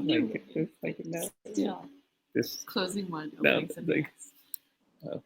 Like no. Still. This Closing one, no, opening some like, next. okay.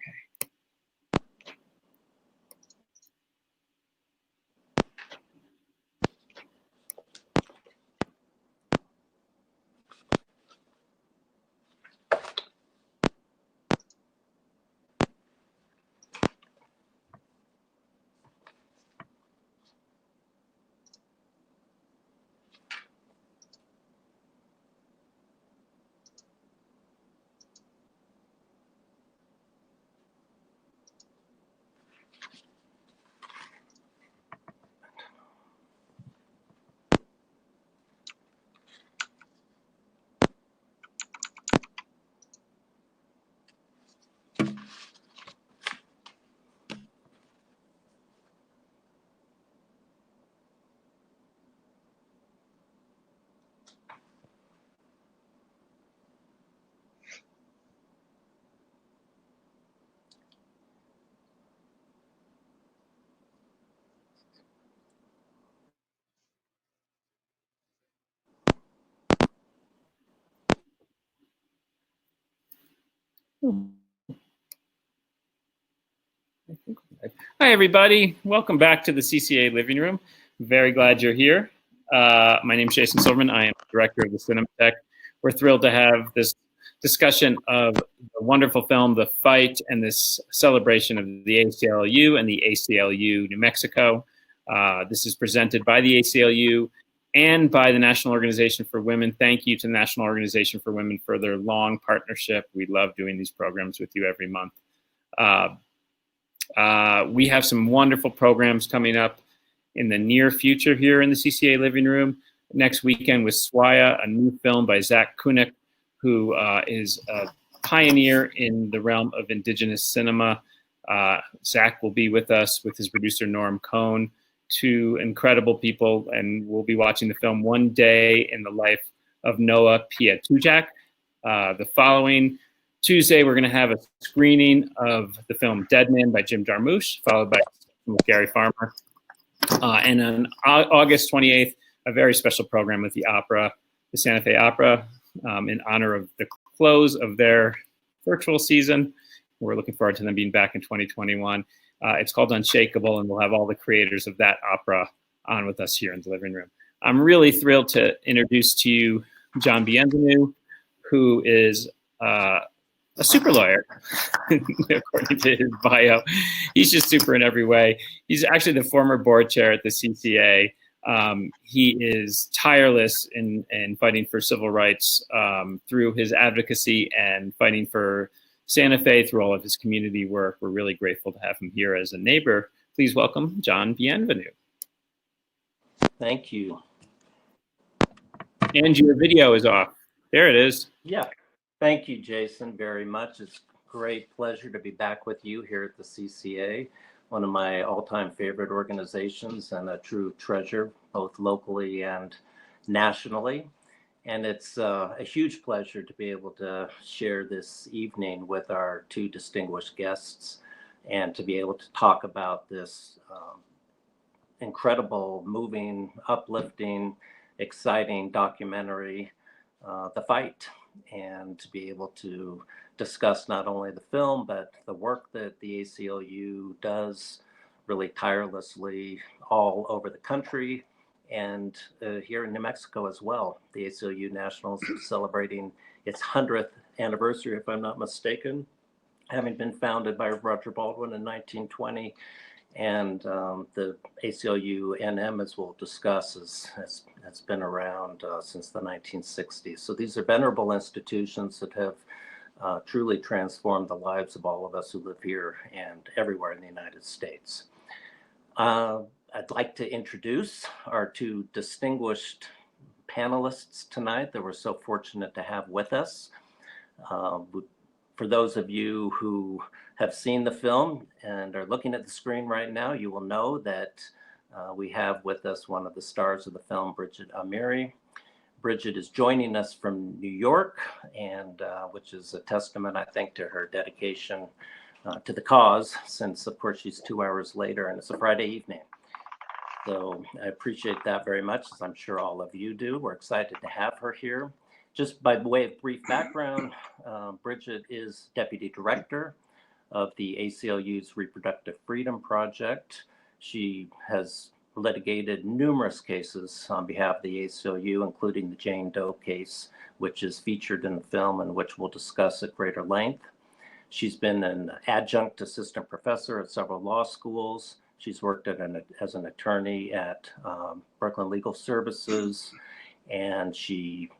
Hi, everybody. Welcome back to the CCA Living Room. Very glad you're here. My name is Jason Silverman. I am director of the Cinematheque. We're thrilled to have this discussion of the wonderful film, The Fight, and this celebration of the ACLU and the ACLU New Mexico. This is presented by the ACLU and by the National Organization for Women. Thank you to the National Organization for Women for their long partnership. We love doing these programs with you every month. We have some wonderful programs coming up in the near future here in the CCA Living Room. Next weekend with Swaya, a new film by Zach Kunick, who is a pioneer in the realm of Indigenous cinema. Zach will be with us with his producer Norm Cohn, two incredible people, and we'll be watching the film One Day in the Life of Noah Piatujak. The following Tuesday, we're going to have a screening of the film Dead Man by Jim Jarmusch, followed by Gary Farmer. And on August 28th, a very special program with the opera, the Santa Fe Opera, in honor of the close of their virtual season. We're looking forward to them being back in 2021. It's called Unshakable, and we'll have all the creators of that opera on with us here in the living room. I'm really thrilled to introduce to you John Bienvenu, who is a super lawyer, according to his bio. He's just super in every way. He's actually the former board chair at the CCA. He is tireless in fighting for civil rights through his advocacy and fighting for Santa Fe through all of his community work. We're really grateful to have him here as a neighbor. Please welcome John Bienvenu. Thank you. And your video is off. There it is. Yeah. Thank you, Jason, very much. It's a great pleasure to be back with you here at the CCA, one of my all-time favorite organizations and a true treasure, both locally and nationally. And it's a huge pleasure to be able to share this evening with our two distinguished guests and to be able to talk about this incredible, moving, uplifting, exciting documentary, The Fight, and to be able to discuss not only the film, but the work that the ACLU does really tirelessly all over the country and here in New Mexico as well. The ACLU Nationals is celebrating its 100th anniversary, if I'm not mistaken, having been founded by Roger Baldwin in 1920. And the ACLU NM, as we'll discuss, has been around since the 1960s. So these are venerable institutions that have truly transformed the lives of all of us who live here and everywhere in the United States. I'd like to introduce our two distinguished panelists tonight that we're so fortunate to have with us. For those of you who have seen the film and are looking at the screen right now, you will know that we have with us one of the stars of the film, Bridget Amiri. Bridget is joining us from New York, and which is a testament, I think, to her dedication to the cause, since, of course, she's 2 hours later, and it's a Friday evening. So I appreciate that very much, as I'm sure all of you do. We're excited to have her here. Just by way of brief background, Bridget is Deputy Director of the ACLU's Reproductive Freedom Project. She has litigated numerous cases on behalf of the ACLU, including the Jane Doe case, which is featured in the film and which we'll discuss at greater length. She's been an adjunct assistant professor at several law schools. She's worked as an attorney at Brooklyn Legal Services, and she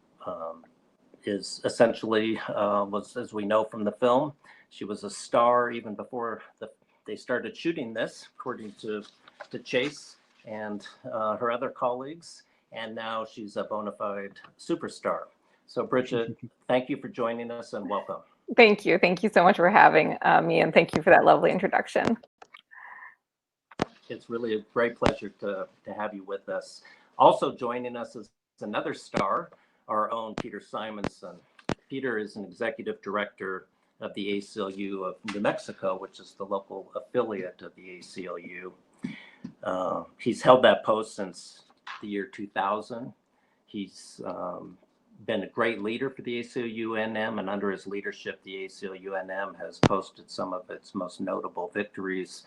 is essentially, was, as we know from the film, she was a star even before they started shooting this, according to Chase and her other colleagues, and now she's a bona fide superstar. So Bridget, thank you for joining us and welcome. Thank you. Thank you so much for having me, and thank you for that lovely introduction. It's really a great pleasure to have you with us. Also joining us is another star, our own Peter Simonson. Peter is an executive director of the ACLU of New Mexico, which is the local affiliate of the ACLU. He's held that post since the year 2000. He's been a great leader for the ACLU-NM, and under his leadership, the ACLU-NM has posted some of its most notable victories,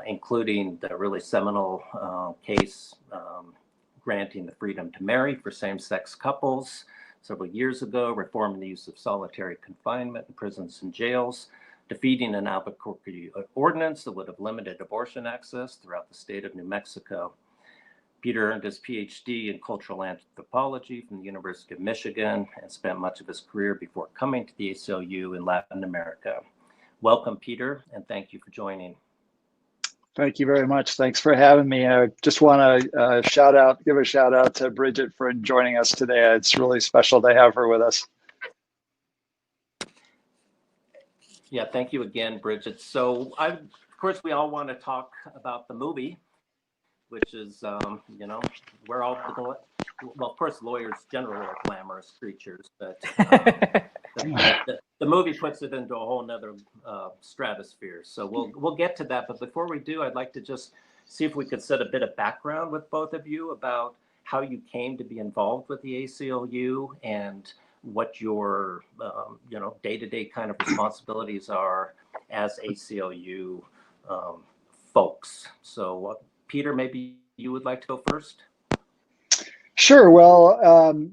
including the really seminal case granting the freedom to marry for same-sex couples several years ago, reforming the use of solitary confinement in prisons and jails, defeating an Albuquerque ordinance that would have limited abortion access throughout the state of New Mexico. Peter earned his PhD in cultural anthropology from the University of Michigan and spent much of his career before coming to the ACLU in Latin America. Welcome, Peter, and thank you for joining. Thank you very much. Thanks for having me. I just want to give a shout out to Bridget for joining us today. It's really special to have her with us. Yeah, thank you again, Bridget. So, of course, we all want to talk about the movie, which is, you know, we're all, well, of course, lawyers generally are glamorous creatures, but the movie puts it into a whole nother stratosphere. So we'll get to that. But before we do, I'd like to just see if we could set a bit of background with both of you about how you came to be involved with the ACLU and what your you know, day-to-day kind of responsibilities are as ACLU folks. So Peter, maybe you would like to go first? Sure. Well,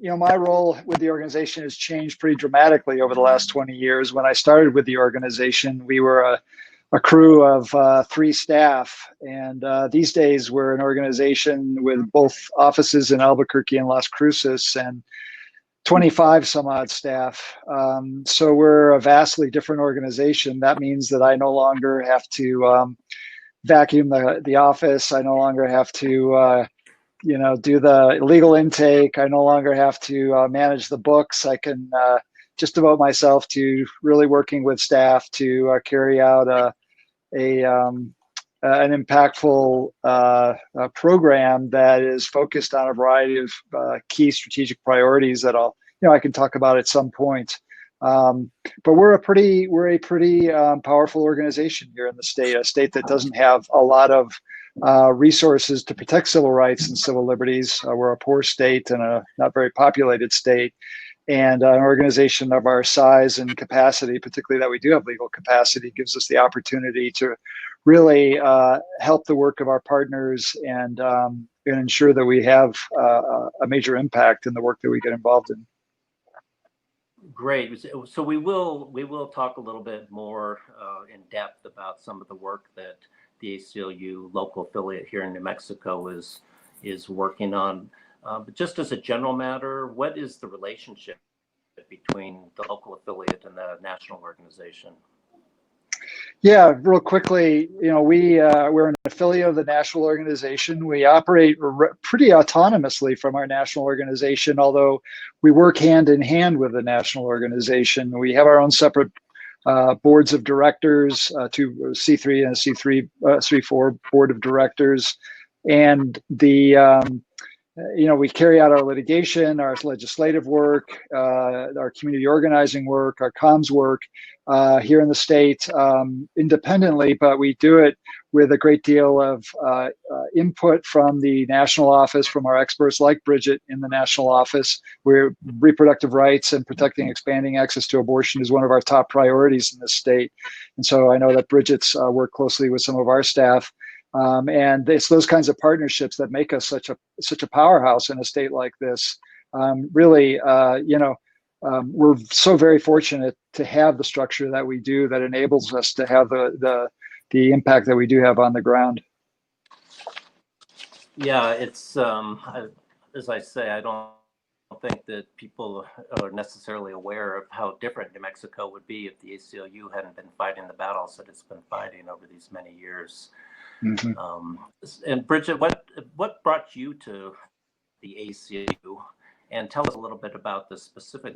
you know, my role with the organization has changed pretty dramatically over the last 20 years. When I started with the organization, we were a crew of 3 staff. And these days, we're an organization with both offices in Albuquerque and Las Cruces and 25 some odd staff. So we're a vastly different organization. That means that I no longer have to vacuum the office. I no longer have to you know, do the legal intake. I no longer have to manage the books. I can just devote myself to really working with staff to carry out an impactful program that is focused on a variety of key strategic priorities that I can talk about at some point. But we're a pretty powerful organization here in the state, a state that doesn't have a lot of resources to protect civil rights and civil liberties. We're a poor state and a not very populated state, and an organization of our size and capacity, particularly that we do have legal capacity, gives us the opportunity to really help the work of our partners and ensure that we have a major impact in the work that we get involved in. Great. So we will talk a little bit more in depth about some of the work that the ACLU local affiliate here in New Mexico is working on. But just as a general matter, what is the relationship between the local affiliate and the national organization? Yeah, real quickly, you know, we're an affiliate of the national organization. We operate pretty autonomously from our national organization, although we work hand in hand with the national organization. We have our own separate boards of directors, two C3 and a C4 board of directors, and the we carry out our litigation, our legislative work, our community organizing work, our comms work here in the state independently, but we do it with a great deal of input from the national office, from our experts like Bridget in the national office, where reproductive rights and protecting expanding access to abortion is one of our top priorities in this state. And so I know that Bridget's worked closely with some of our staff. And it's those kinds of partnerships that make us such a powerhouse in a state like this. Really, we're so very fortunate to have the structure that we do that enables us to have the impact that we do have on the ground. Yeah, it's as I say, I don't think that people are necessarily aware of how different New Mexico would be if the ACLU hadn't been fighting the battles that it's been fighting over these many years. Mm-hmm. And Bridget, what brought you to the ACLU? And tell us a little bit about the specific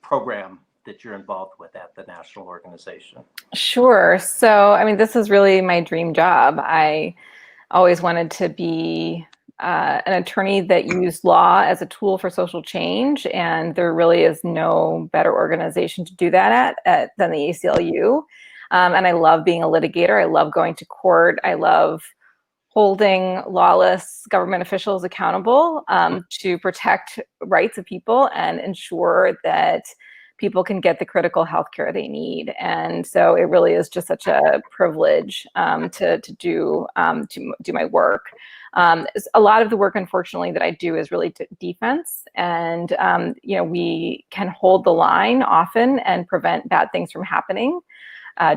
program that you're involved with at the national organization. Sure. So, I mean, this is really my dream job. I always wanted to be an attorney that used law as a tool for social change, and there really is no better organization to do that at than the ACLU. And I love being a litigator. I love going to court. I love holding lawless government officials accountable to protect rights of people and ensure that people can get the critical health care they need. And so it really is just such a privilege to do my work. A lot of the work, unfortunately, that I do is really defense. And, we can hold the line often and prevent bad things from happening.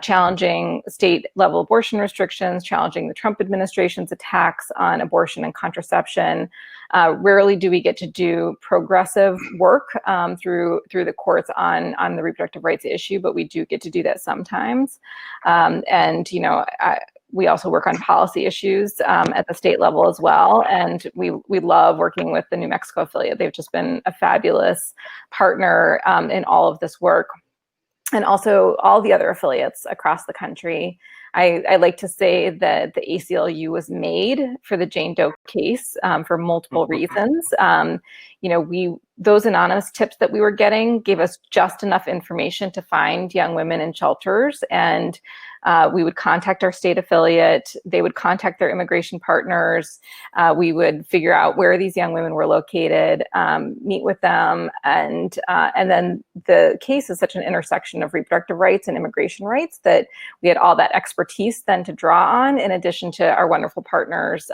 Challenging state-level abortion restrictions, challenging the Trump administration's attacks on abortion and contraception. Rarely do we get to do progressive work through the courts on the reproductive rights issue, but we do get to do that sometimes. We also work on policy issues at the state level as well. And we love working with the New Mexico affiliate. They've just been a fabulous partner in all of this work. And also all the other affiliates across the country. I like to say that the ACLU was made for the Jane Doe case for multiple reasons. Those anonymous tips that we were getting gave us just enough information to find young women in shelters, and we would contact our state affiliate. They would contact their immigration partners. We would figure out where these young women were located, meet with them, and then the case is such an intersection of reproductive rights and immigration rights that we had all that expertise then to draw on, in addition to our wonderful partners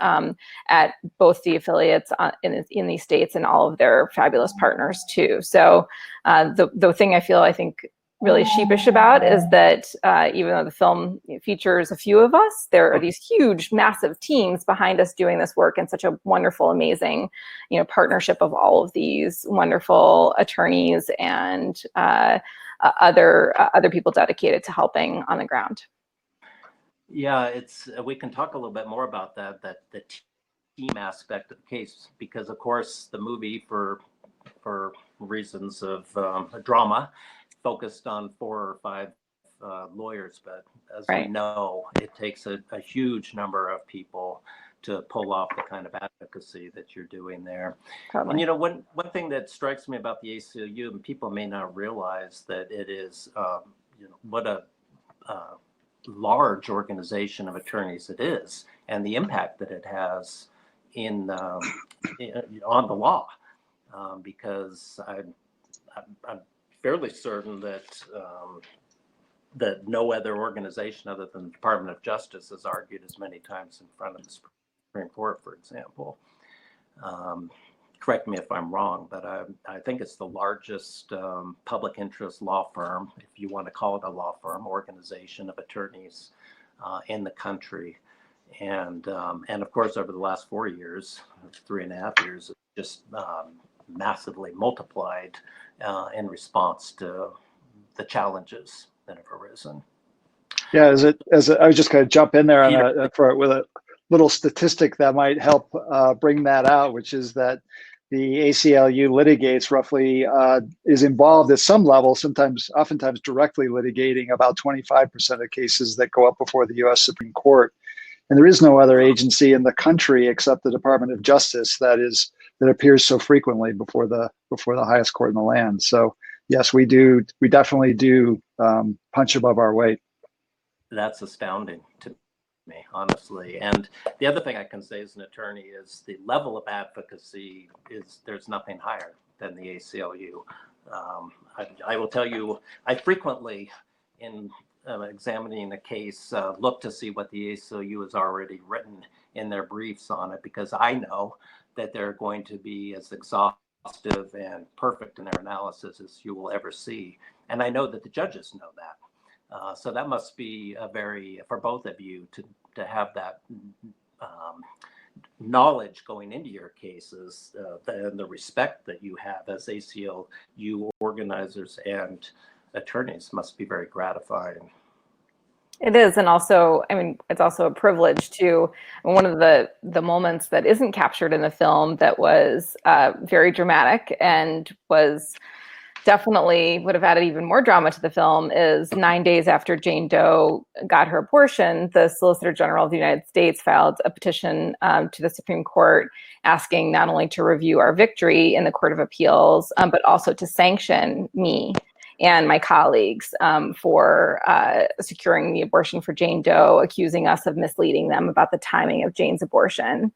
at both the affiliates in these states and all of their fabulous partners too. So the thing I think really sheepish about is that even though the film features a few of us, there are these huge, massive teams behind us doing this work, and such a wonderful, amazing, partnership of all of these wonderful attorneys and other people dedicated to helping on the ground. Yeah, we can talk a little bit more about that the team aspect of the case, because of course the movie for reasons of drama focused on 4 or 5 lawyers, but as we know, it takes a huge number of people to pull off the kind of advocacy that you're doing there. Totally. And one thing that strikes me about the ACLU, and people may not realize that it is what a large organization of attorneys it is, and the impact that it has on the law, because I'm fairly certain that no other organization other than the Department of Justice has argued as many times in front of the Supreme Court, for example. Correct me if I'm wrong, but I think it's the largest public interest law firm, if you want to call it a law firm, organization of attorneys in the country. And of course, over the last 4 years, 3.5 years, it's just massively multiplied in response to the challenges that have arisen. Yeah, I was just going to jump in there with a little statistic that might help bring that out, which is that the ACLU litigates roughly, is involved at some level, oftentimes directly litigating about 25% of cases that go up before the U.S. Supreme Court. And there is no other agency in the country except the Department of Justice that appears so frequently before the highest court in the land. So yes, we definitely do punch above our weight. That's astounding to me, honestly. And the other thing I can say as an attorney is the level of advocacy there's nothing higher than the ACLU. I will tell you, I frequently, in examining a case, look to see what the ACLU has already written in their briefs on it, because I know that they're going to be as exhaustive and perfect in their analysis as you will ever see. And I know that the judges know that. So that must be for both of you to have that knowledge going into your cases, and the respect that you have as ACLU organizers and attorneys must be very gratifying. It is, and also, I mean, it's also a privilege to. One of the moments that isn't captured in the film that was very dramatic and was definitely would have added even more drama to the film is 9 days after Jane Doe got her abortion, the Solicitor General of the United States filed a petition to the Supreme Court asking not only to review our victory in the Court of Appeals, but also to sanction me and my colleagues for securing the abortion for Jane Doe, accusing us of misleading them about the timing of Jane's abortion.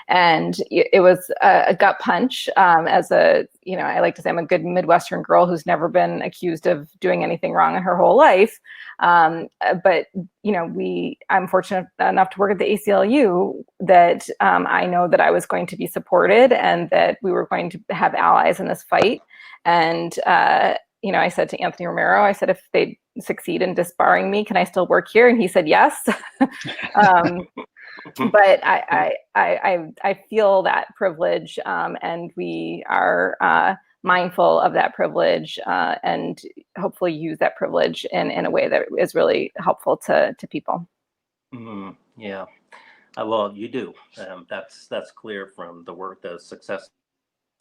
And it was a gut punch. As I like to say, I'm a good Midwestern girl who's never been accused of doing anything wrong in her whole life. But I'm fortunate enough to work at the ACLU that I know that I was going to be supported and that we were going to have allies in this fight. And I said to Anthony Romero, I said, if they succeed in disbarring me, can I still work here? And he said yes. But I feel that privilege, and we are mindful of that privilege, and hopefully use that privilege in a way that is really helpful to people. Yeah, well, you do. That's clear from the work, the success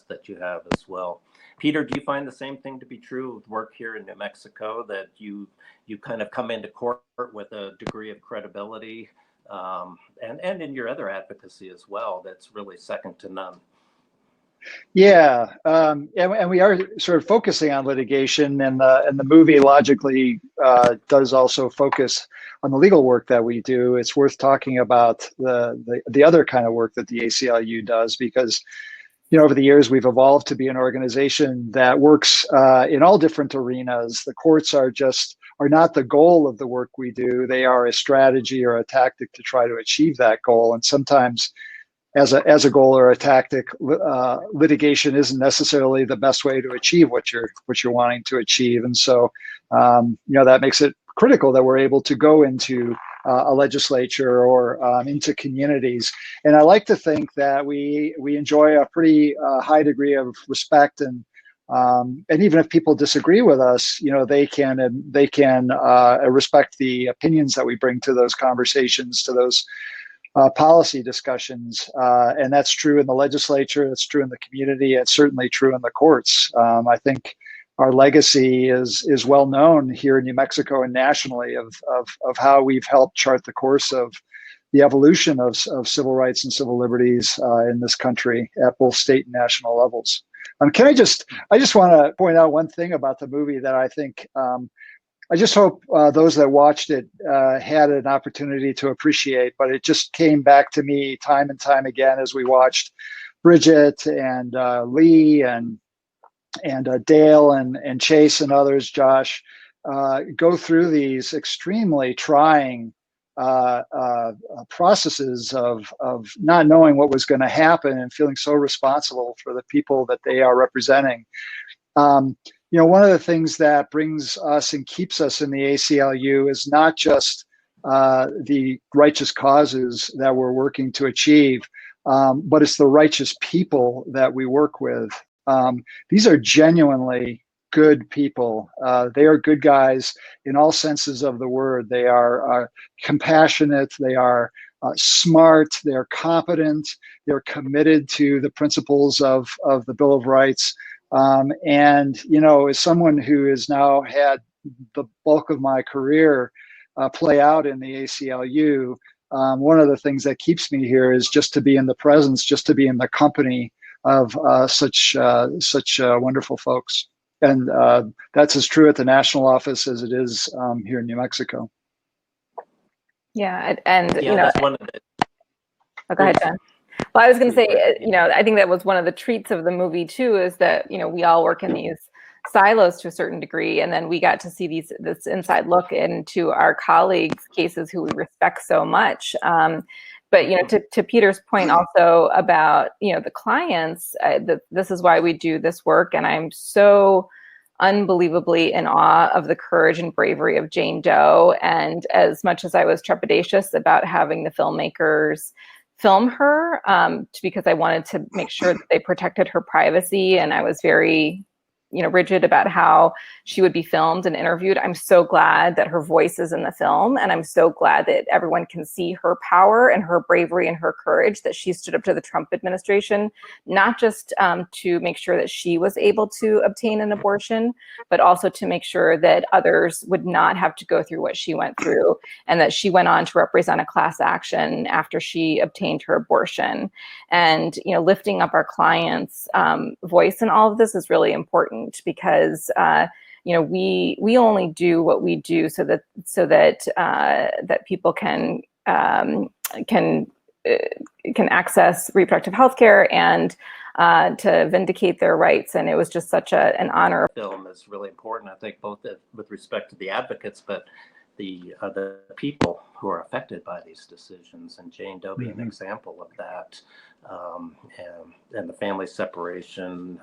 that you have as well. Peter, do you find the same thing to be true with work here in New Mexico, that you kind of come into court with a degree of credibility, and in your other advocacy as well, that's really second to none? Yeah, and we are sort of focusing on litigation, and the movie logically does also focus on the legal work that we do. It's worth talking about the other kind of work that the ACLU does, because over the years, we've evolved to be an organization that works in all different arenas. The courts are not the goal of the work we do. They are a strategy or a tactic to try to achieve that goal. And sometimes as a goal or a tactic, litigation isn't necessarily the best way to achieve what you're wanting to achieve. And so, that makes it critical that we're able to go into a legislature or into communities. And I like to think that we enjoy a pretty high degree of respect, and even if people disagree with us, they can respect the opinions that we bring to those conversations, to those policy discussions. And that's true in the legislature, it's true in the community, it's certainly true in the courts. I think our legacy is well known here in New Mexico and nationally of how we've helped chart the course of the evolution of civil rights and civil liberties in this country at both state and national levels. I just want to point out one thing about the movie that I think I just hope those that watched it had an opportunity to appreciate, but it just came back to me time and time again as we watched Brigitte and Lee and Dale and Chase and others, Josh, go through these extremely trying processes of not knowing what was going to happen and feeling so responsible for the people that they are representing. One of the things that brings us and keeps us in the ACLU is not just the righteous causes that we're working to achieve, but it's the righteous people that we work with. These are genuinely good people. They are good guys in all senses of the word. They are compassionate. They are smart. They're competent. They're committed to the principles of the Bill of Rights. And as someone who has now had the bulk of my career play out in the ACLU, one of the things that keeps me here is just to be in the presence, just to be in the company of such wonderful folks. And that's as true at the national office as it is here in New Mexico. Yeah, and Yeah, you know, that's one of the. oh, go ahead, Jen. Well, I was going to say, you know, I think that was one of the treats of the movie too, is that, you know, we all work in these silos to a certain degree, and then we got to see this inside look into our colleagues' cases who we respect so much. But you know, to Peter's point also about, you know, the clients, this is why we do this work, and I'm so unbelievably in awe of the courage and bravery of Jane Doe. And as much as I was trepidatious about having the filmmakers film her, because I wanted to make sure that they protected her privacy, and I was very, you know, rigid about how she would be filmed and interviewed. I'm so glad that her voice is in the film, and I'm so glad that everyone can see her power and her bravery and her courage, that she stood up to the Trump administration, not just to make sure that she was able to obtain an abortion, but also to make sure that others would not have to go through what she went through, and that she went on to represent a class action after she obtained her abortion. And, you know, lifting up our clients' voice in all of this is really important, because you know, we only do what we do so that that people can access reproductive health care and to vindicate their rights. And it was just such an honor. Film is really important, I think, both with respect to the advocates, but the people who are affected by these decisions, and Jane Doe being an example of that, and the family separation,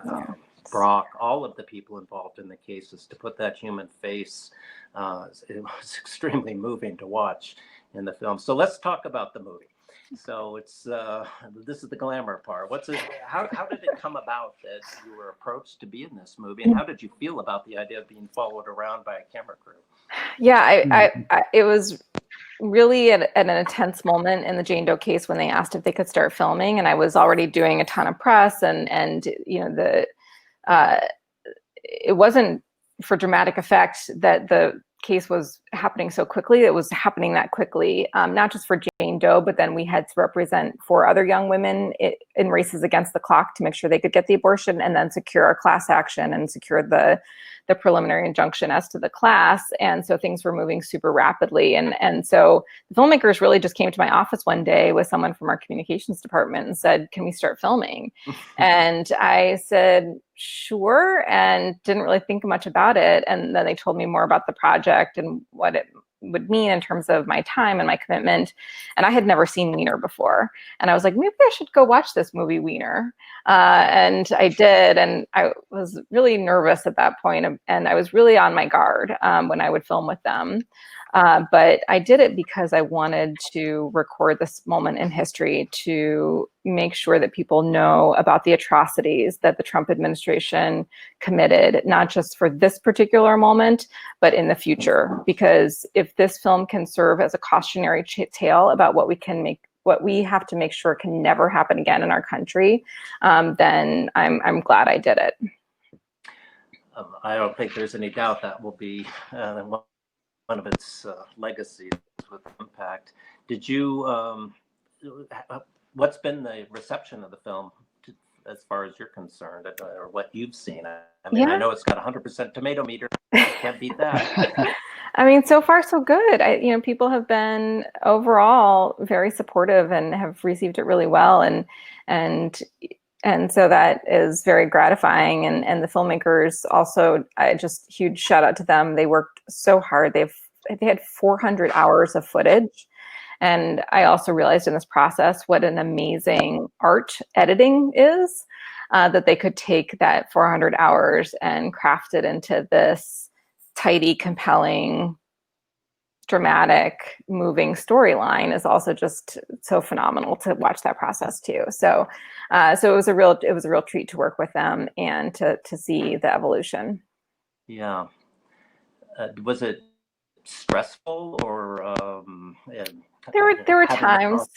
Brock, all of the people involved in the cases, to put that human face, it was extremely moving to watch in the film. So let's talk about the movie. So it's this is the glamour part. How did it come about that you were approached to be in this movie, and how did you feel about the idea of being followed around by a camera crew? Yeah, it was really at an intense moment in the Jane Doe case when they asked if they could start filming, and I was already doing a ton of press, and you know, it wasn't for dramatic effect that the case was happening so quickly. It was happening that quickly, not just for Jane Doe, but then we had to represent 4 other young women in races against the clock to make sure they could get the abortion, and then secure our class action and secure the preliminary injunction as to the class. And so things were moving super rapidly. And so the filmmakers really just came to my office one day with someone from our communications department and said, "Can we start filming?" And I said, "Sure," and didn't really think much about it. And then they told me more about the project and what it would mean in terms of my time and my commitment. And I had never seen Wiener before. And I was like, maybe I should go watch this movie, Wiener. And I did. And I was really nervous at that point, and I was really on my guard when I would film with them. But I did it because I wanted to record this moment in history, to make sure that people know about the atrocities that the Trump administration committed, not just for this particular moment, but in the future. Because if this film can serve as a cautionary tale about what we have to make sure can never happen again in our country, then I'm glad I did it. I don't think there's any doubt that will be one of its legacies with impact. Did you, what's been the reception of the film as far as you're concerned, or what you've seen? I mean, I know it's got 100% tomato meter. Can't beat that. I mean, so far so good. You know, people have been overall very supportive and have received it really well, and so that is very gratifying. And the filmmakers also, just huge shout out to them. They worked so hard. They had 400 hours of footage. And I also realized in this process what an amazing art editing is, that they could take that 400 hours and craft it into this tidy, compelling, dramatic, moving storyline is also just so phenomenal to watch that process too. So it was a real treat to work with them and to see the evolution. Yeah. Was it stressful, or there were times,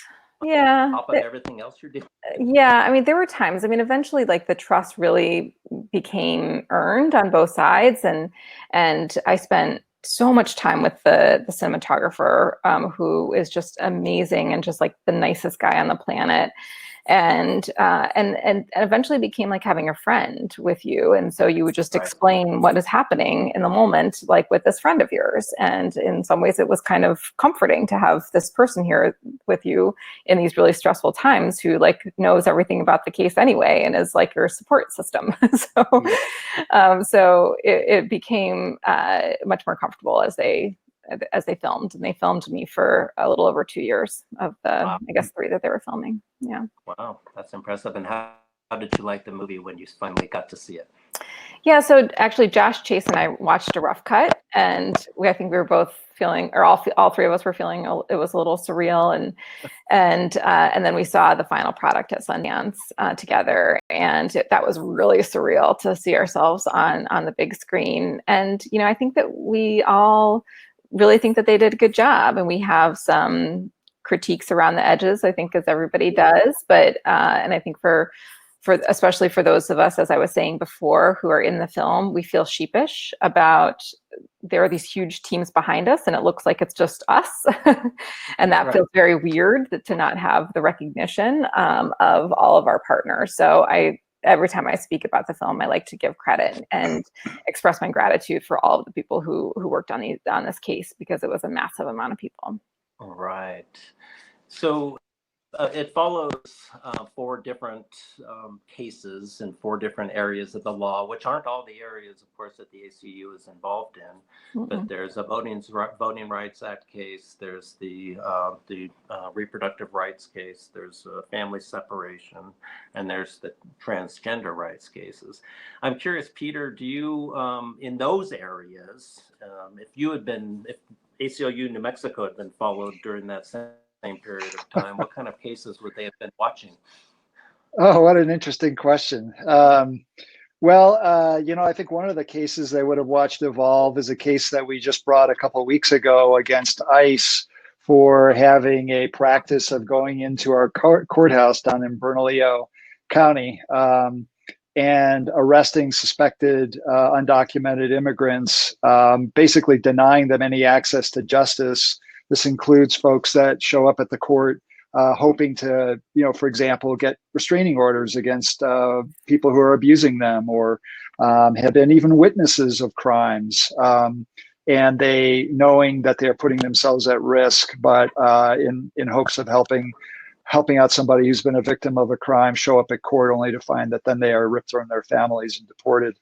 yeah, top of everything else you're doing? Yeah, I mean, there were times. I mean, eventually, like, the trust really became earned on both sides, and I spent so much time with the cinematographer, who is just amazing and just like the nicest guy on the planet. And eventually became like having a friend with you. And so you would just explain what is happening in the moment, like with this friend of yours. And in some ways it was kind of comforting to have this person here with you in these really stressful times who like knows everything about the case anyway and is like your support system. So it became much more comfortable as they filmed, and they filmed me for a little over 2 years of the, I guess, 3 that they were filming. Yeah. Wow, that's impressive. And how did you like the movie when you finally got to see it? Yeah, so actually Josh, Chase, and I watched a rough cut, and I think we were both feeling, or all 3 of us were feeling, it was a little surreal, and then we saw the final product at Sundance together, and that was really surreal to see ourselves on the big screen. And I think that we all really think that they did a good job, and we have some critiques around the edges, I think, as everybody does, but and I think for especially for those of us, as I was saying before, who are in the film, we feel sheepish about, there are these huge teams behind us and it looks like it's just us. And that feels very weird to not have the recognition of all of our partners. So every time I speak about the film, I like to give credit and express my gratitude for all of the people who worked on this case, because it was a massive amount of people. All right. So it follows 4 different cases in 4 different areas of the law, which aren't all the areas, of course, that the ACU is involved in. Mm-hmm. But there's a Voting Rights Act case, there's the reproductive rights case, there's family separation, and there's the transgender rights cases. I'm curious, Peter, do you, in those areas, if ACLU New Mexico had been followed during that same period of time, what kind of cases would they have been watching? Oh, what an interesting question. Well, I think one of the cases they would have watched evolve is a case that we just brought a couple of weeks ago against ICE for having a practice of going into our courthouse down in Bernalillo County and arresting suspected undocumented immigrants, basically denying them any access to justice. This includes folks that show up at the court hoping to, for example, get restraining orders against people who are abusing them, or have been even witnesses of crimes. And they, knowing that they're putting themselves at risk, but in hopes of helping out somebody who's been a victim of a crime, show up at court only to find that then they are ripped from their families and deported.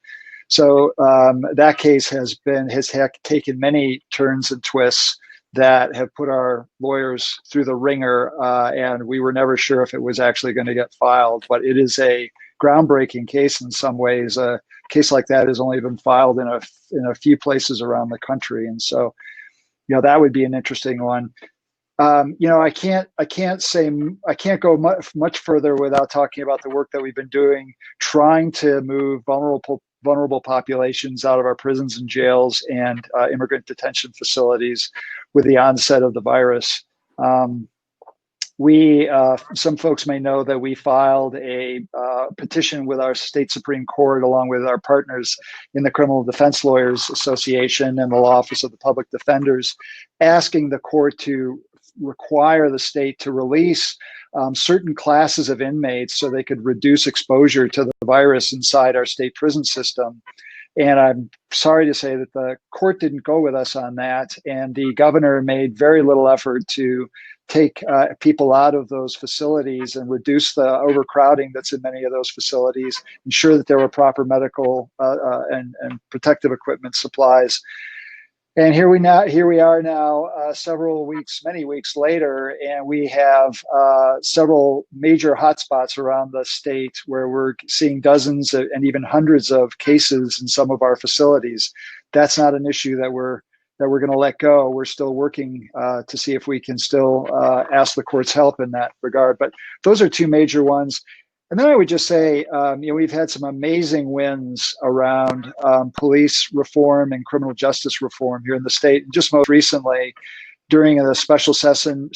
So that case has taken many turns and twists that have put our lawyers through the ringer, and we were never sure if it was actually going to get filed. But it is a groundbreaking case in some ways. A case like that has only been filed in a few places around the country, and so that would be an interesting one. I can't go much further without talking about the work that we've been doing, trying to move vulnerable populations out of our prisons and jails and immigrant detention facilities with the onset of the virus. Some folks may know that we filed a petition with our state Supreme Court, along with our partners in the Criminal Defense Lawyers Association and the Law Office of the Public Defenders, asking the court to require the state to release certain classes of inmates so they could reduce exposure to the virus inside our state prison system. And I'm sorry to say that the court didn't go with us on that. And the governor made very little effort to take people out of those facilities and reduce the overcrowding that's in many of those facilities, ensure that there were proper medical and protective equipment supplies. And here we are now, many weeks later, and we have several major hotspots around the state where we're seeing dozens and even hundreds of cases in some of our facilities. That's not an issue that we're going to let go. We're still working to see if we can still ask the court's help in that regard. But those are 2 major ones. And then I would just say, we've had some amazing wins around police reform and criminal justice reform here in the state. And just most recently, during a special session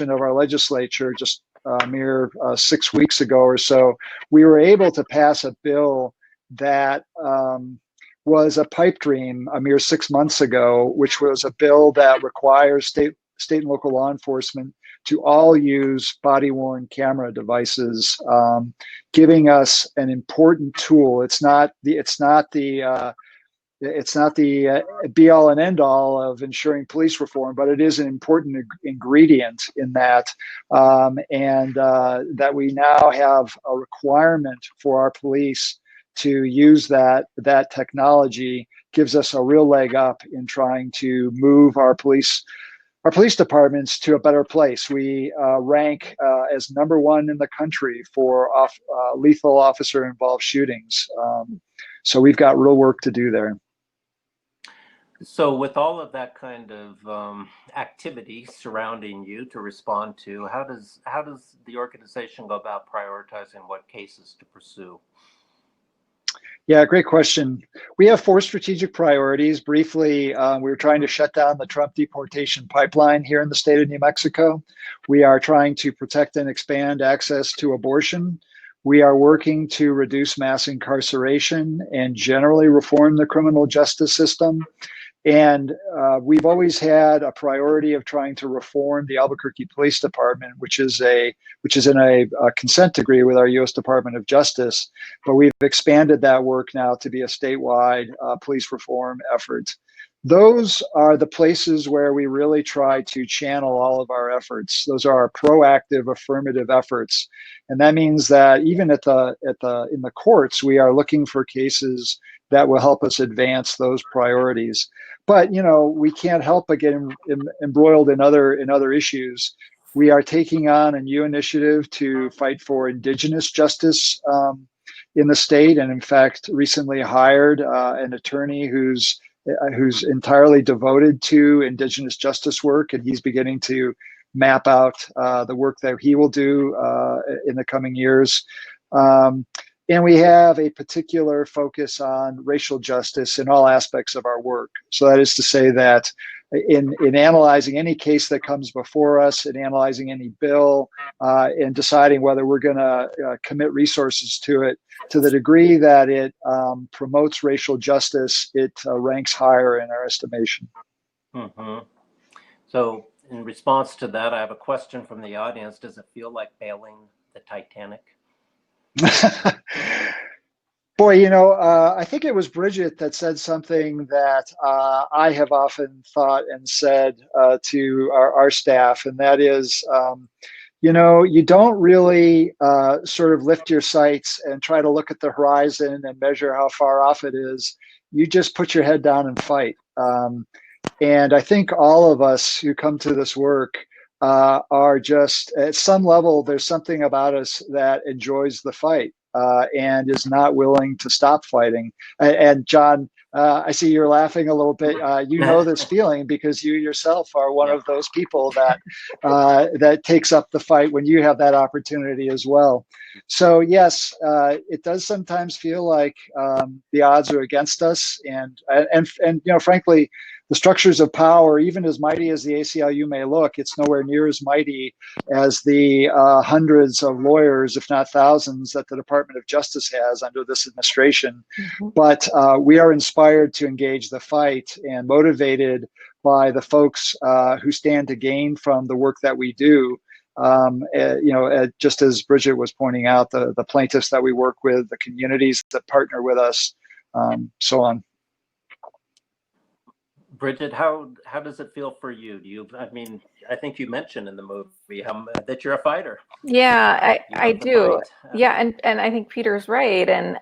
of our legislature, just mere 6 weeks ago or so, we were able to pass a bill that was a pipe dream a mere 6 months ago, which was a bill that requires state and local law enforcement to all use body-worn camera devices, giving us an important tool. It's not the be-all and end-all of ensuring police reform, but it is an important ingredient in that, that we now have a requirement for our police to use that technology gives us a real leg up in trying to move our police departments to a better place. We rank as #1 in the country for lethal officer-involved shootings. So we've got real work to do there. So with all of that kind of activity surrounding you to respond to, how does the organization go about prioritizing what cases to pursue? Yeah, great question. We have 4 strategic priorities. Briefly, we were trying to shut down the Trump deportation pipeline here in the state of New Mexico. We are trying to protect and expand access to abortion. We are working to reduce mass incarceration and generally reform the criminal justice system. And we've always had a priority of trying to reform the Albuquerque Police Department, which is in a consent decree with our U.S. Department of Justice. But we've expanded that work now to be a statewide police reform effort. Those are the places where we really try to channel all of our efforts. Those are our proactive, affirmative efforts, and that means that even in the courts, we are looking for cases that will help us advance those priorities. But we can't help but get embroiled in other issues. We are taking on a new initiative to fight for Indigenous justice in the state, and in fact, recently hired an attorney who's entirely devoted to Indigenous justice work, and he's beginning to map out the work that he will do in the coming years. And we have a particular focus on racial justice in all aspects of our work. So that is to say that in analyzing any case that comes before us, in analyzing any bill, and deciding whether we're going to commit resources to it, to the degree that it promotes racial justice, it ranks higher in our estimation. Mm-hmm. So in response to that, I have a question from the audience. Does it feel like bailing the Titanic? Boy, I think it was Brigitte that said something that I have often thought and said to our staff, and that is, you don't really sort of lift your sights and try to look at the horizon and measure how far off it is. You just put your head down and fight. And I think all of us who come to this work are just, at some level, there's something about us that enjoys the fight and is not willing to stop fighting. And John, I see you're laughing a little bit. You know this feeling because you yourself are one of those people that takes up the fight when you have that opportunity as well. So yes, it does sometimes feel like the odds are against us, and frankly, the structures of power, even as mighty as the ACLU may look, it's nowhere near as mighty as the hundreds of lawyers, if not thousands, that the Department of Justice has under this administration. Mm-hmm. But we are inspired to engage the fight and motivated by the folks who stand to gain from the work that we do. Just as Bridget was pointing out, the plaintiffs that we work with, the communities that partner with us, so on. Bridget, how does it feel for you? I think you mentioned in the movie that you're a fighter. Yeah, I do. Yeah, and I think Peter's right. And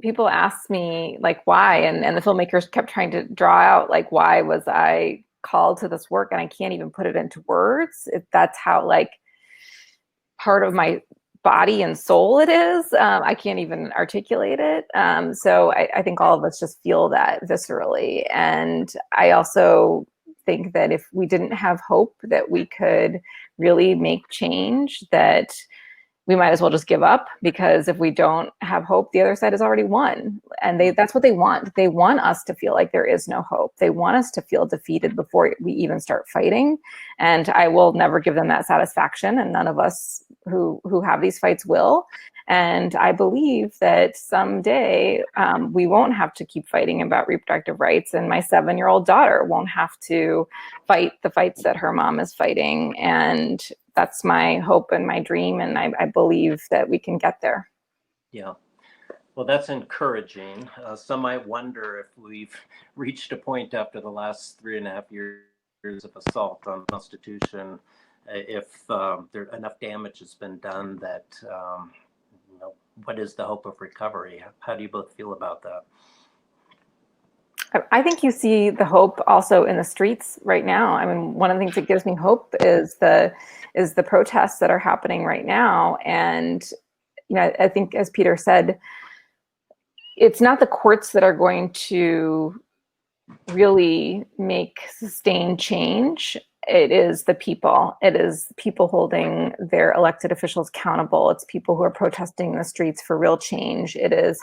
people ask me like why, and the filmmakers kept trying to draw out like why was I called to this work, and I can't even put it into words. That's how like part of my body and soul it is. I can't even articulate it. So I think all of us just feel that viscerally. And I also think that if we didn't have hope that we could really make change, that we might as well just give up, because if we don't have hope, the other side has already won. And that's what they want. They want us to feel like there is no hope. They want us to feel defeated before we even start fighting. And I will never give them that satisfaction. And none of us who have these fights will. And I believe that someday we won't have to keep fighting about reproductive rights, and my 7-year-old daughter won't have to fight the fights that her mom is fighting. And that's my hope and my dream, and I believe that we can get there. Yeah. Well, that's encouraging. Some might wonder if we've reached a point after the last 3.5 years of assault on the Constitution, if there enough damage has been done that, what is the hope of recovery? How do you both feel about that? I think you see the hope also in the streets right now. I mean, one of the things that gives me hope is the protests that are happening right now. And, I think, as Peter said, it's not the courts that are going to really make sustained change. It is the people. It is people holding their elected officials accountable. It's people who are protesting in the streets for real change. It is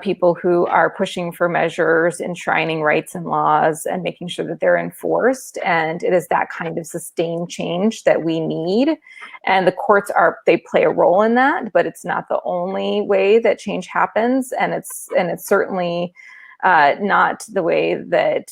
people who are pushing for measures, enshrining rights and laws, and making sure that they're enforced. And it is that kind of sustained change that we need. And the courts they play a role in that, but it's not the only way that change happens. And it's certainly not the way that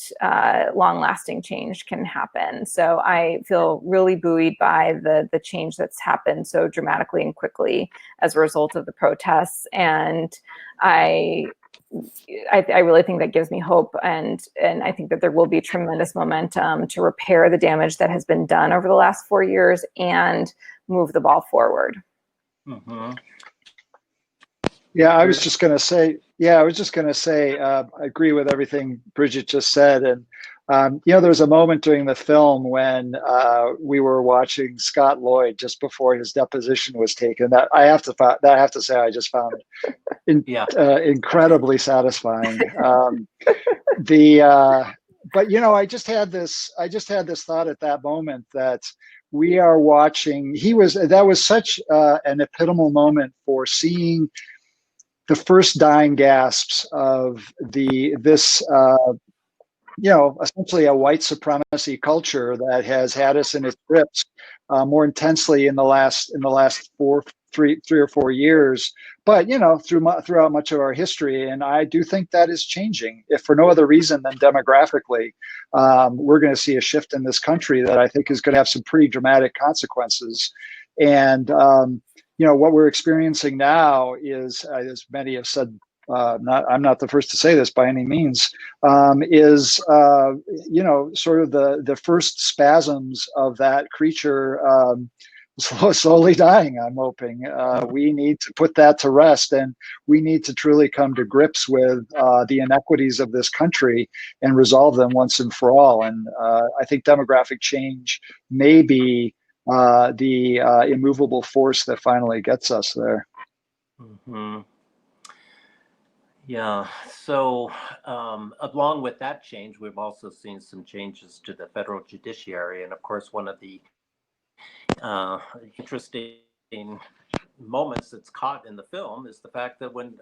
long-lasting change can happen. So I feel really buoyed by the change that's happened so dramatically and quickly as a result of the protests. And I really think that gives me hope, and I think that there will be tremendous momentum to repair the damage that has been done over the last 4 years and move the ball forward. Mm-hmm. Yeah, I was just going to say, I agree with everything Bridget just said. And, there was a moment during the film when we were watching Scott Lloyd just before his deposition was taken that I have to say I just found incredibly satisfying. But I just had this thought at that moment that we are watching. That was such an epitomal moment for seeing the first dying gasps of this essentially a white supremacy culture that has had us in its grips more intensely in the last 3 or 4 years, but throughout much of our history. And I do think that is changing, if for no other reason than demographically. We're going to see a shift in this country that I think is going to have some pretty dramatic consequences. And what we're experiencing now is, as many have said, I'm not the first to say this by any means, is sort of the first spasms of that creature slowly dying, I'm hoping. We need to put that to rest, and we need to truly come to grips with the inequities of this country and resolve them once and for all. And I think demographic change may be the immovable force that finally gets us there. Mm-hmm. Yeah. So along with that change, we've also seen some changes to the federal judiciary. And of course, one of the interesting moments that's caught in the film is the fact that when,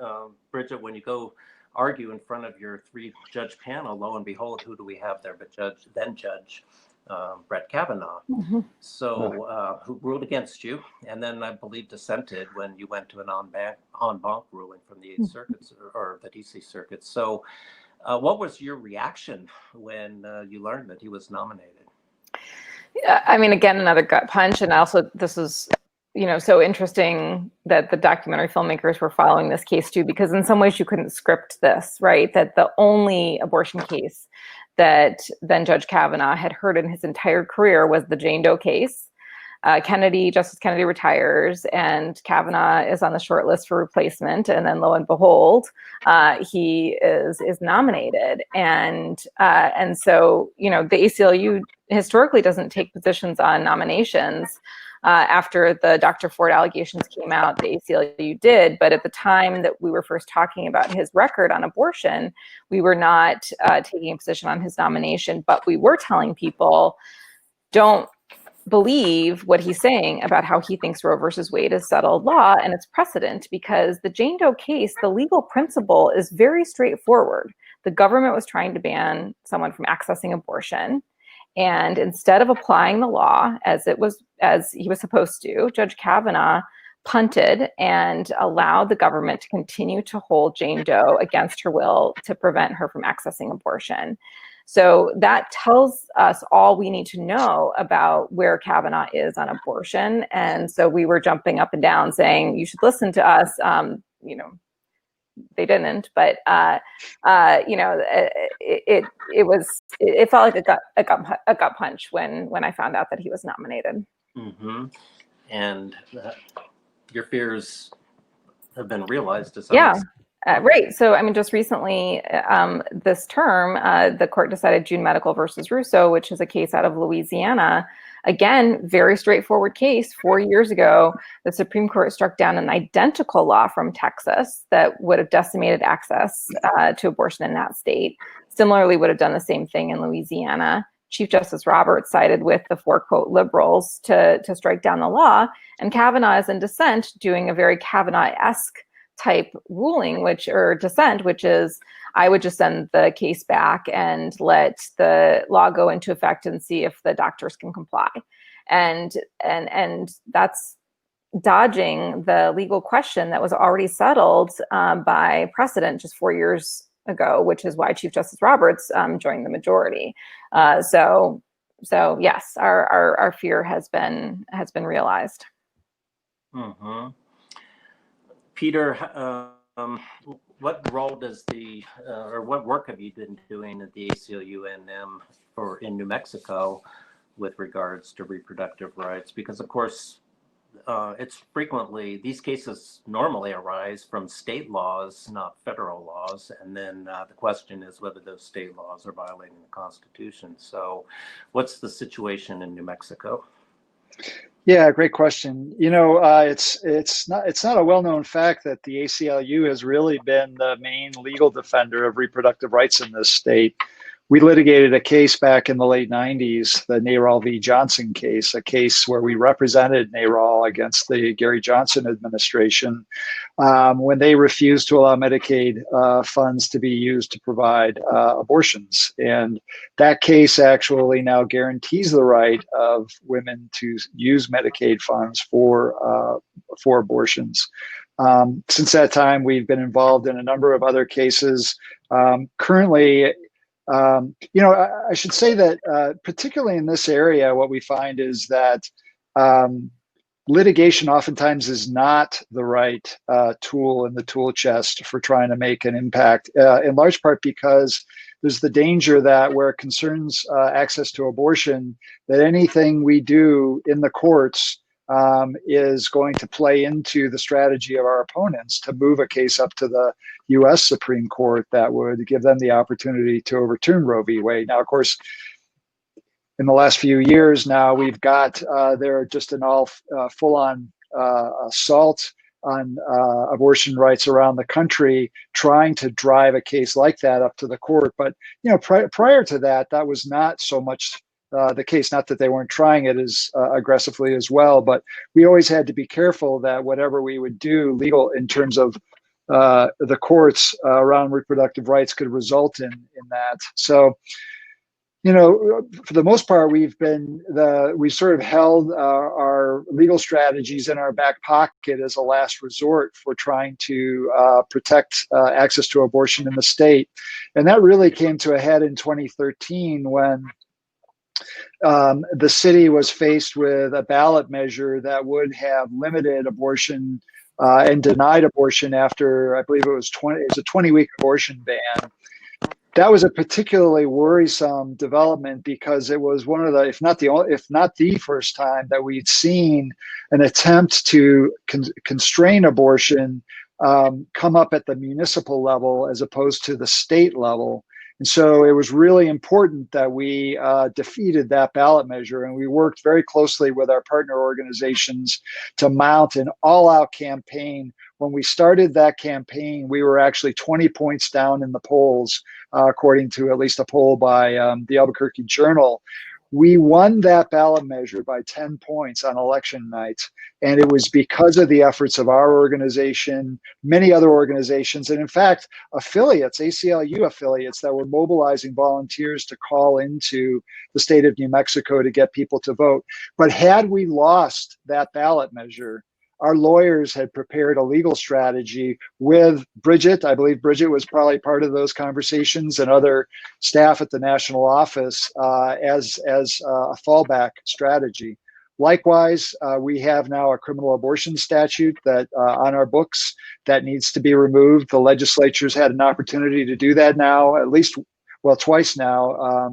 Bridget, when you go argue in front of your 3-judge panel, lo and behold, who do we have there but Judge Brett Kavanaugh, Mm-hmm. so who ruled against you, and then I believe dissented when you went to an en banc ruling from the 8th Circuit or the DC Circuit. So what was your reaction when you learned that he was nominated? I mean, again, another gut punch. And also, this is, so interesting that the documentary filmmakers were following this case too, because in some ways you couldn't script this, right? That the only abortion case that then Judge Kavanaugh had heard in his entire career was the Jane Doe case. Justice Kennedy retires, and Kavanaugh is on the short list for replacement. And then, lo and behold, he is nominated. And so, the ACLU historically doesn't take positions on nominations. After the Dr. Ford allegations came out, the ACLU did. But at the time that we were first talking about his record on abortion, we were not taking a position on his nomination. But we were telling people, don't believe what he's saying about how he thinks Roe versus Wade is settled law and it's precedent, because the Jane Doe case, the legal principle is very straightforward. The government was trying to ban someone from accessing abortion. And instead of applying the law as he was supposed to, Judge Kavanaugh punted and allowed the government to continue to hold Jane Doe against her will to prevent her from accessing abortion. So that tells us all we need to know about where Kavanaugh is on abortion. And so we were jumping up and down saying, you should listen to us. You know, they didn't, but you know, it felt like a gut punch when I found out that he was nominated. Mm-hmm. And your fears have been realized to some extent. Right. So, I mean, just recently, this term, the court decided June Medical versus Russo, which is a case out of Louisiana. Again, very straightforward case. 4 years ago, the Supreme Court struck down an identical law from Texas that would have decimated access to abortion in that state. Similarly, would have done the same thing in Louisiana. Chief Justice Roberts sided with the four, quote, liberals to strike down the law. And Kavanaugh is in dissent, doing a very Kavanaugh-esque type ruling, dissent, which is, I would just send the case back and let the law go into effect and see if the doctors can comply. And that's dodging the legal question that was already settled by precedent just 4 years ago, which is why Chief Justice Roberts joined the majority. So yes, our fear has been realized. Mm-hmm. Peter, what role does or what work have you been doing at the ACLU-NM or in New Mexico with regards to reproductive rights? Because of course, these cases normally arise from state laws, not federal laws. And then the question is whether those state laws are violating the Constitution. So what's the situation in New Mexico? Yeah, great question. You know, it's not a well-known fact that the ACLU has really been the main legal defender of reproductive rights in this state. We litigated a case back in the late 90s, the NARAL v. Johnson case, a case where we represented NARAL against the Gary Johnson administration when they refused to allow Medicaid funds to be used to provide abortions. And that case actually now guarantees the right of women to use Medicaid funds for abortions. Since that time, we've been involved in a number of other cases. Currently, you know, I should say that particularly in this area, what we find is that litigation oftentimes is not the right tool in the tool chest for trying to make an impact, in large part because there's the danger that where it concerns access to abortion, that anything we do in the courts is going to play into the strategy of our opponents to move a case up to the U.S. Supreme Court that would give them the opportunity to overturn Roe v. Wade. Now, of course, in the last few years now, we've got there just an all full-on assault on abortion rights around the country, trying to drive a case like that up to the court. But you know, prior to that, that was not so much the case. Not that they weren't trying it as aggressively as well, but we always had to be careful that whatever we would do legal in terms of the courts around reproductive rights could result in that. So, you know, for the most part, we've sort of held our legal strategies in our back pocket as a last resort for trying to protect access to abortion in the state. And that really came to a head in 2013 when the city was faced with a ballot measure that would have limited abortion and denied abortion after, I believe it was a 20-week abortion ban. That was a particularly worrisome development because it was one of the, if not the first time that we'd seen an attempt to constrain abortion come up at the municipal level as opposed to the state level. And so it was really important that we defeated that ballot measure, and we worked very closely with our partner organizations to mount an all-out campaign. When we started that campaign, we were actually 20 points down in the polls, according to at least a poll by the Albuquerque Journal. We won that ballot measure by 10 points on election night. And it was because of the efforts of our organization, many other organizations, and in fact, affiliates, ACLU affiliates that were mobilizing volunteers to call into the state of New Mexico to get people to vote. But had we lost that ballot measure, our lawyers had prepared a legal strategy with Bridget. I believe Bridget was probably part of those conversations, and other staff at the national office as a fallback strategy. Likewise, we have now a criminal abortion statute that on our books that needs to be removed. The legislature's had an opportunity to do that now, at least, well, twice now,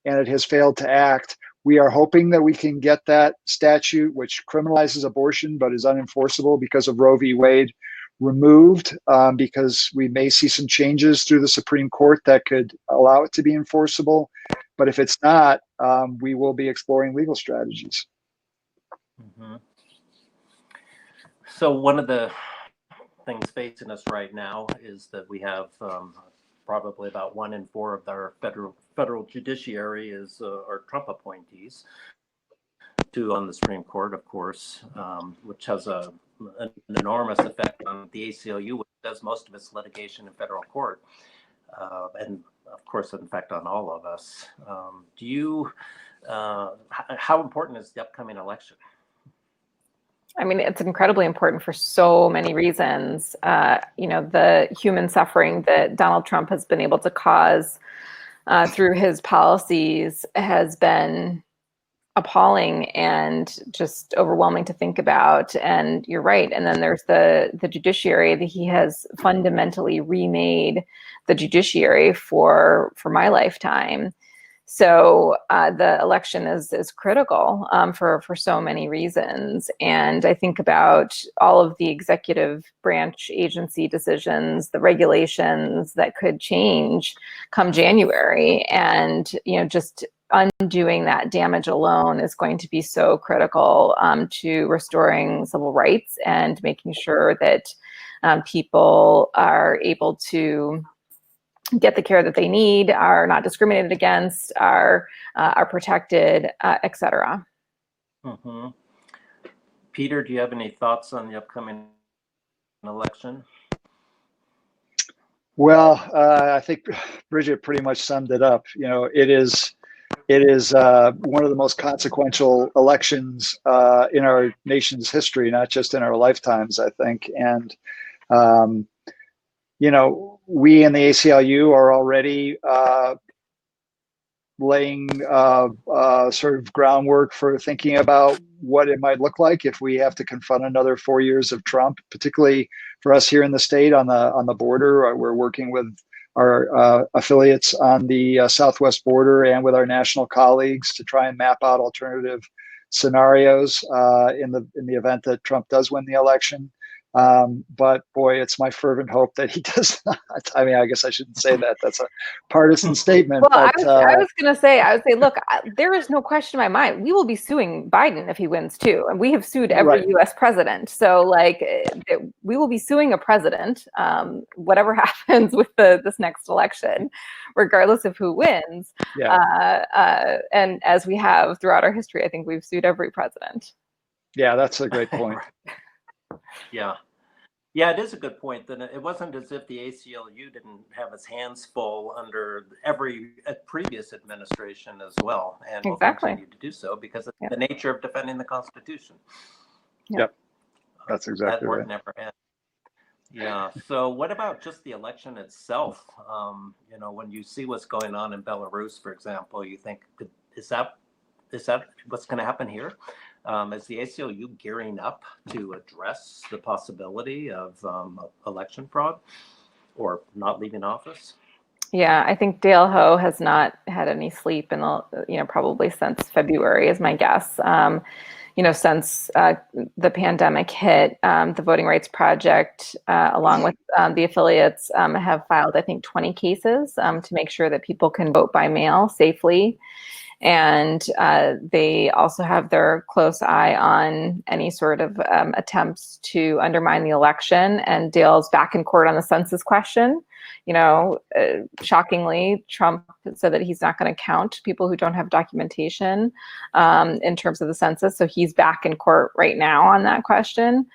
and it has failed to act. We are hoping that we can get that statute, which criminalizes abortion but is unenforceable because of Roe v. Wade, removed, because we may see some changes through the Supreme Court that could allow it to be enforceable. But if it's not, we will be exploring legal strategies. Mm-hmm. So one of the things facing us right now is that we have probably about 1 in 4 of our federal judiciary are Trump appointees. 2 on the Supreme Court, of course, which has an enormous effect on the ACLU, which does most of its litigation in federal court, and of course, an effect on all of us. How important is the upcoming election? I mean, it's incredibly important for so many reasons. The human suffering that Donald Trump has been able to cause through his policies has been appalling and just overwhelming to think about. And you're right. And then there's the judiciary, that he has fundamentally remade the judiciary for my lifetime. So the election is critical for so many reasons. And I think about all of the executive branch agency decisions, the regulations that could change come January. And, just undoing that damage alone is going to be so critical to restoring civil rights and making sure that people are able to get the care that they need, are not discriminated against, are protected, et cetera. Mm-hmm. Peter, do you have any thoughts on the upcoming election? Well, I think Bridget pretty much summed it up. It is one of the most consequential elections in our nation's history, not just in our lifetimes, I think. And we in the ACLU are already laying sort of groundwork for thinking about what it might look like if we have to confront another 4 years of Trump, particularly for us here in the state on the border. We're working with our affiliates on the southwest border and with our national colleagues to try and map out alternative scenarios in the event that Trump does win the election. But boy, it's my fervent hope that he does not. I mean, I guess I shouldn't say that. That's a partisan statement. Well, but, I was going to say, look, there is no question in my mind. We will be suing Biden if he wins too. And we have sued every right. US president. So we will be suing a president, whatever happens with this next election, regardless of who wins. Yeah. And as we have throughout our history, I think we've sued every president. Yeah, that's a great point. Yeah, it is a good point. That it wasn't as if the ACLU didn't have its hands full under every previous administration as well, and will continue to do so because of the nature of defending the Constitution. Yep, that's exactly that work right. Never ends. Yeah. So, what about just the election itself? When you see what's going on in Belarus, for example, you think, is that what's going to happen here? Is the ACLU gearing up to address the possibility of election fraud or not leaving office? Yeah, I think Dale Ho has not had any sleep probably since February is my guess. Since the pandemic hit, the Voting Rights Project, along with the affiliates, have filed, I think, 20 cases to make sure that people can vote by mail safely. And they also have their close eye on any sort of attempts to undermine the election. And Dale's back in court on the census question. Shockingly, Trump said that he's not going to count people who don't have documentation in terms of the census. So he's back in court right now on that question.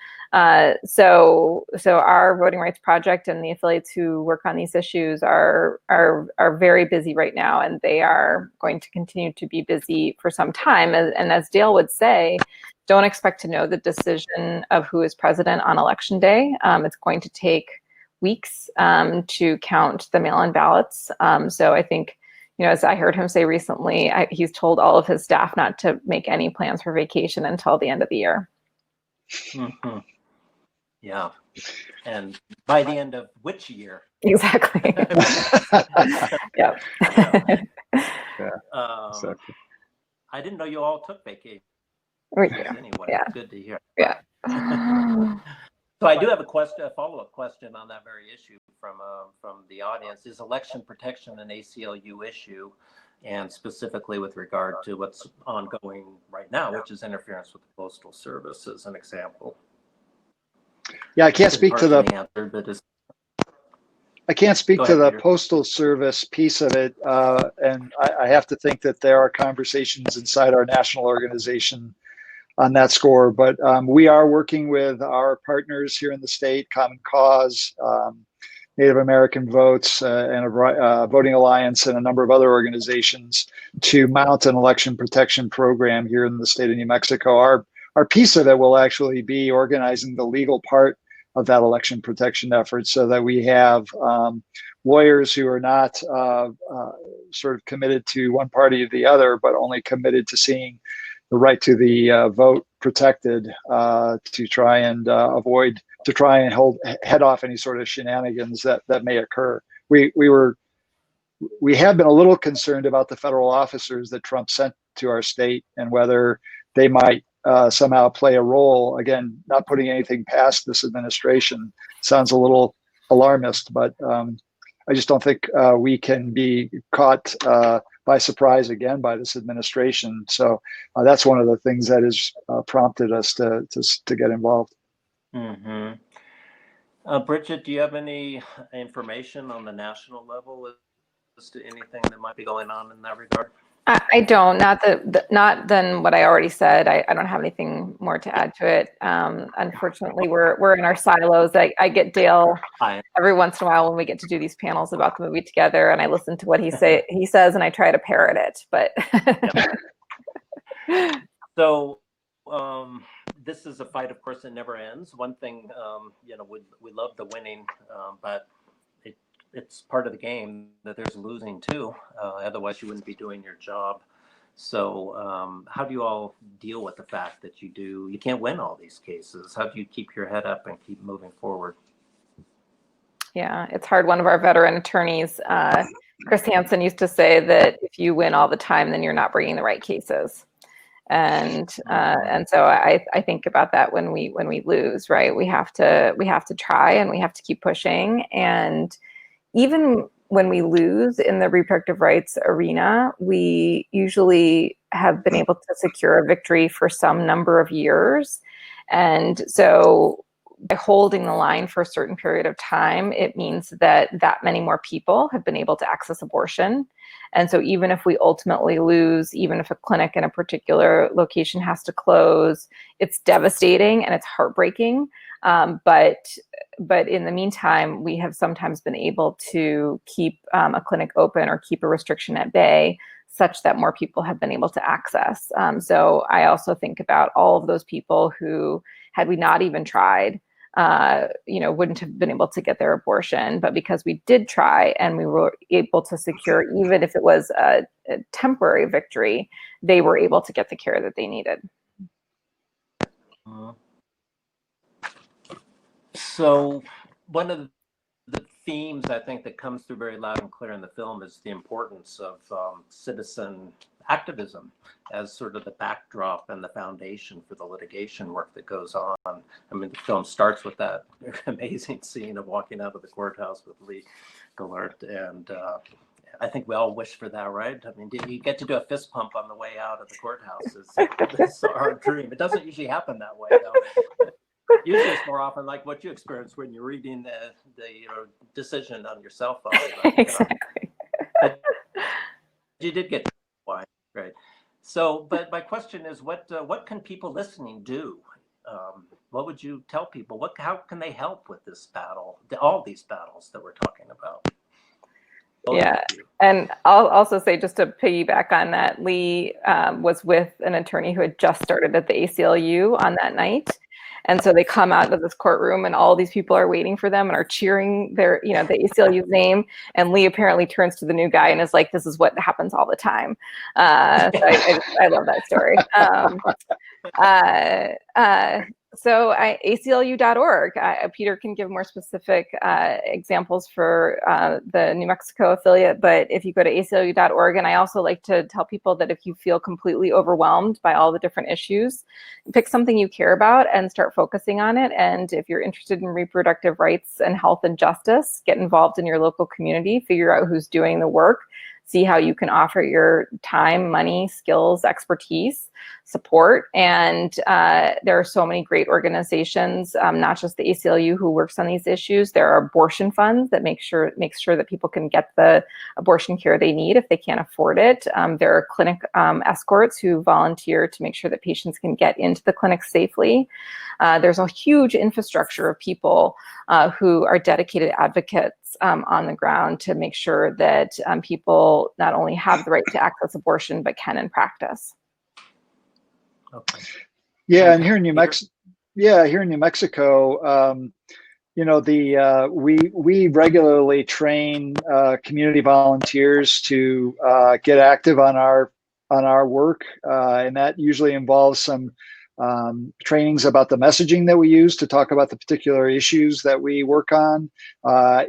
So our Voting Rights Project and the affiliates who work on these issues are very busy right now, and they are going to continue to be busy for some time. And as Dale would say, don't expect to know the decision of who is president on election day. It's going to take weeks to count the mail-in ballots. So I think, as I heard him say recently, he's told all of his staff not to make any plans for vacation until the end of the year. Mm-hmm. Yeah. And by the end of which year? Exactly. Yep. Exactly. I didn't know you all took vacation. We do. Anyway, Yeah. good to hear. Yeah. So I do have a follow-up question on that very issue from the audience. Is election protection an ACLU issue, and specifically with regard to what's ongoing right now, which is interference with the Postal Service, as an example? Yeah, I can't speak to the answer, but I can't speak to the Peter. Postal Service piece of it, and I have to think that there are conversations inside our national organization on that score. But we are working with our partners here in the state, Common Cause, Native American Votes, and a Voting Alliance, and a number of other organizations to mount an election protection program here in the state of New Mexico. Our piece of it will actually be organizing the legal part of that election protection effort, so that we have lawyers who are not sort of committed to one party or the other, but only committed to seeing the right to the vote protected, to try and head off any sort of shenanigans that may occur. We have been a little concerned about the federal officers that Trump sent to our state, and whether they might somehow play a role. Again, not putting anything past this administration. Sounds a little alarmist, but I just don't think we can be caught by surprise again by this administration. So that's one of the things that has prompted us to get involved. Mm-hmm. Bridget, do you have any information on the national level as to anything that might be going on in that regard? I don't, not than what I already said. I don't have anything more to add to it. Unfortunately, we're in our silos. I get Dale every once in a while when we get to do these panels about the movie together, and I listen to what he says, and I try to parrot it. But so this is a fight, of course, that never ends. One thing, we love the winning, but it's part of the game that there's losing too. Otherwise, you wouldn't be doing your job. So how do you all deal with the fact that you can't win all these cases? How do you keep your head up and keep moving forward? Yeah, it's hard. One of our veteran attorneys, Chris Hansen, used to say that if you win all the time, then you're not bringing the right cases. And so I think about that when we lose, right? We have to try, and we have to keep pushing. And even when we lose in the reproductive rights arena, we usually have been able to secure a victory for some number of years. And so by holding the line for a certain period of time, it means that many more people have been able to access abortion. And so even if we ultimately lose, even if a clinic in a particular location has to close, it's devastating and it's heartbreaking. But in the meantime, we have sometimes been able to keep a clinic open or keep a restriction at bay, such that more people have been able to access. So I also think about all of those people who, had we not even tried, wouldn't have been able to get their abortion. But because we did try and we were able to secure, even if it was a temporary victory, they were able to get the care that they needed. So one of the themes I think that comes through very loud and clear in the film is the importance of citizen activism as sort of the backdrop and the foundation for the litigation work that goes on. I mean, the film starts with that amazing scene of walking out of the courthouse with Lee Gillard, and I think we all wish for that, right? I mean, did you get to do a fist pump on the way out of the courthouse? It's our dream. It doesn't usually happen that way, though. Usually it's more often like what you experience when you're reading the decision on your cell phone. Exactly. But you did get why, right? So, but my question is, what can people listening do? What would you tell people? How can they help with this battle, all these battles that we're talking about? Yeah, and I'll also say, just to piggyback on that, Lee was with an attorney who had just started at the ACLU on that night. And so they come out of this courtroom and all these people are waiting for them and are cheering their, the ACLU's name. And Lee apparently turns to the new guy and is like, this is what happens all the time. So I love that story. So ACLU.org, Peter can give more specific examples for the New Mexico affiliate, but if you go to ACLU.org, and I also like to tell people that if you feel completely overwhelmed by all the different issues, pick something you care about and start focusing on it. And if you're interested in reproductive rights and health and justice, get involved in your local community, figure out who's doing the work, see how you can offer your time, money, skills, expertise, support. And there are so many great organizations, not just the ACLU who works on these issues. There are abortion funds that makes sure that people can get the abortion care they need if they can't afford it. There are clinic escorts who volunteer to make sure that patients can get into the clinic safely. There's a huge infrastructure of people who are dedicated advocates on the ground to make sure that people not only have the right to access abortion, but can in practice. Okay. Yeah, and here in New Mexico, we regularly train community volunteers to get active on our work, and that usually involves some trainings about the messaging that we use to talk about the particular issues that we work on.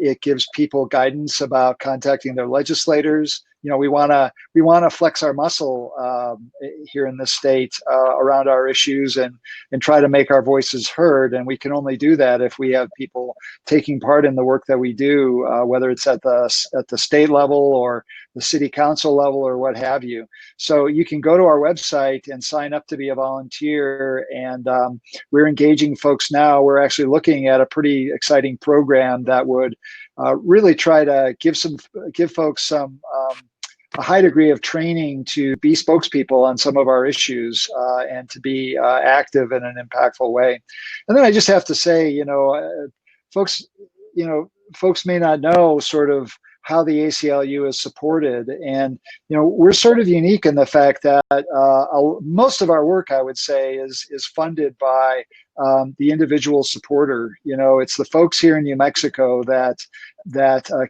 It gives people guidance about contacting their legislators. We want to flex our muscle here in this state around our issues and try to make our voices heard. And we can only do that if we have people taking part in the work that we do, whether it's at the state level or the city council level or what have you. So you can go to our website and sign up to be a volunteer. And we're engaging folks now. We're actually looking at a pretty exciting program that would really try to give folks a high degree of training to be spokespeople on some of our issues and to be active in an impactful way. And then I just have to say, folks may not know sort of how the ACLU is supported. And, we're sort of unique in the fact that most of our work, I would say, is funded by the individual supporter. It's the folks here in New Mexico that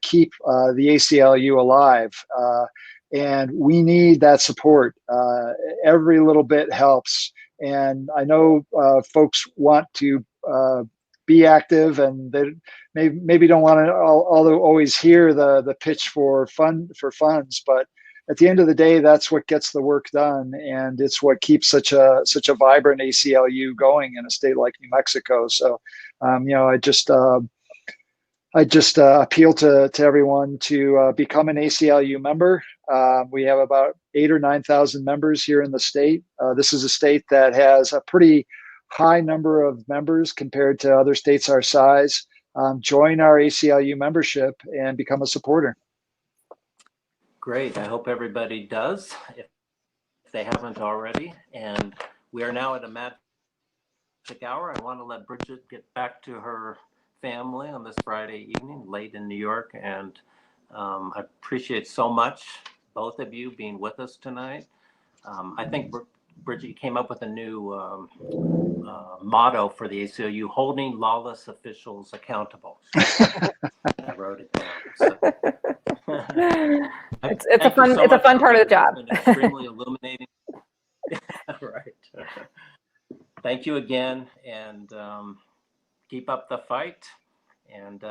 keep the ACLU alive. And we need that support. Every little bit helps. And I know folks want to be active, and they maybe don't want to always hear the pitch for funds, but at the end of the day, that's what gets the work done, and it's what keeps such a vibrant ACLU going in a state like New Mexico. So, I just appeal to everyone to become an ACLU member. We have about 8,000 or 9,000 members here in the state. This is a state that has a pretty high number of members compared to other states our size. Join our ACLU membership and become a supporter. Great. I hope everybody does, if they haven't already. And we are now at a magic hour. I want to let Bridget get back to her family on this Friday evening, late in New York. And I appreciate so much both of you being with us tonight. I think Bridget came up with a new motto for the ACLU: holding lawless officials accountable. I wrote it down. So. It's a fun part of the job. It's been extremely illuminating. Right. Thank you again, and keep up the fight. And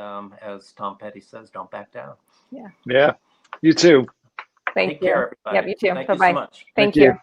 as Tom Petty says, don't back down. Yeah. Yeah. You too. Take care, everybody. Yep, you too. Thank Bye-bye. you so much. Thank you.